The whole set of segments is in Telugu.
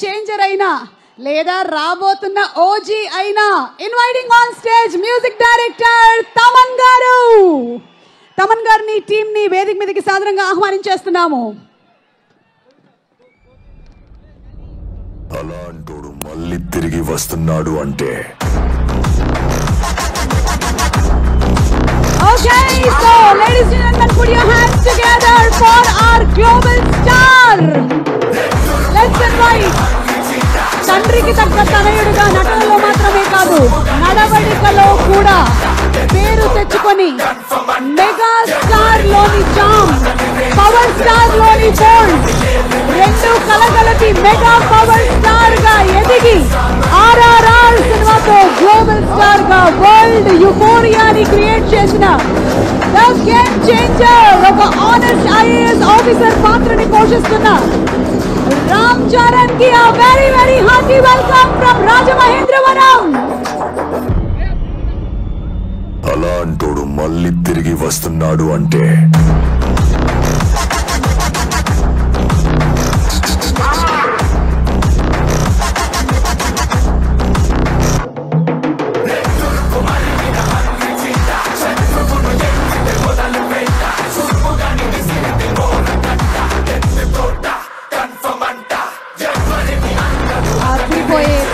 చేంజర్ అయినా లేదా రాబోతున్న ఓజీ అయినా inviting on stage music director Thaman గారు. తమన్ గారిని టీం ని వేదిక మీదకి సాదరంగా ఆహ్వానించేస్తున్నాము. అలాంటోడు మళ్ళీ తిరిగి వస్తున్నాడు అంటే Okay, so ladies and gentlemen, put your hands together for our global star. Let's invite తండ్రికి తగ్గ తనయుడుగా నటనలో మాత్రమే కాదు నడవడికలో కూడా పేరు తెచ్చుకొని మెగా స్టార్ లోని చామ్, పవర్ స్టార్ లోని బోల్డ్ రెండు కలగలటి మెగా పవర్ స్టార్ గా ఎదిగి ఆర్ఆర్ఆర్ సినిమాతో గ్లోబల్ స్టార్ గా వరల్డ్ యూఫోరియాని క్రియేట్ చేసిన ద గేమ్ చేంజర్, ఒక ఆనెస్ట్ ఐఏఎస్ ఆఫీసర్ పాత్రని పోషిస్తున్న రామ్ చరణ్ కి a very very hearty welcome from Rajamahendravaram. అలాంటోడు మళ్ళీ తిరిగి వస్తున్నాడు అంటే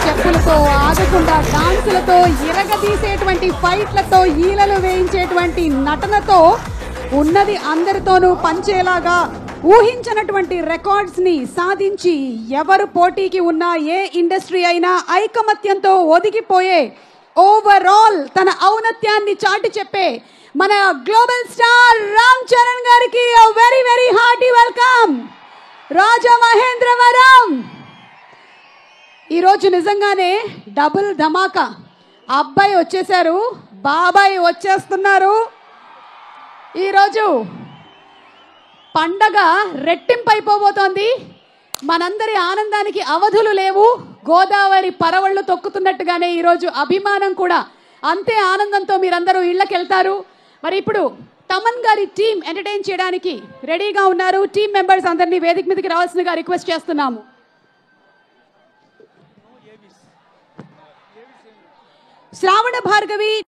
చెప్పులతో ఆగకుండా డాన్సులతో ఇరగదీసేటువంటి ఫైట్లతో ఈలలు వేయించేటువంటి నటనతో ఉన్నది అందరితోనూ పంచేలాగా ఊహించినటువంటి రికార్డ్స్ ని సాధించి ఎవరు పోటీకి ఉన్నా ఏ ఇండస్ట్రీ అయినా ఐకమత్యంతో ఒదిగిపోయే ఓవరాల్ తన ఔన్నత్యాన్ని చాటి చెప్పే మన గ్లోబల్ స్టార్ రామ్ చరణ్ గారికి very very hearty welcome Rajamahendravaram. ఈరోజు నిజంగానే డబుల్ ధమాకా. అబ్బాయి వచ్చేసారు, బాబాయ్ వచ్చేస్తున్నారు. ఈరోజు పండగ రెట్టింపైపోబోతోంది. మనందరి ఆనందానికి అవధులు లేవు. గోదావరి పరవళ్ళు తొక్కుతున్నట్టుగానే ఈరోజు అభిమానం కూడా అంతే ఆనందంతో మీరందరూ ఇళ్ళకి వెళ్తారు. మరి ఇప్పుడు తమన్ గారి టీం ఎంటర్టైన్ చేయడానికి రెడీగా ఉన్నారు. టీం మెంబర్స్ అందరినీ వేదిక మీదకి రావాల్సిందిగా రిక్వెస్ట్ చేస్తున్నాము. శ్రావణ భార్గవి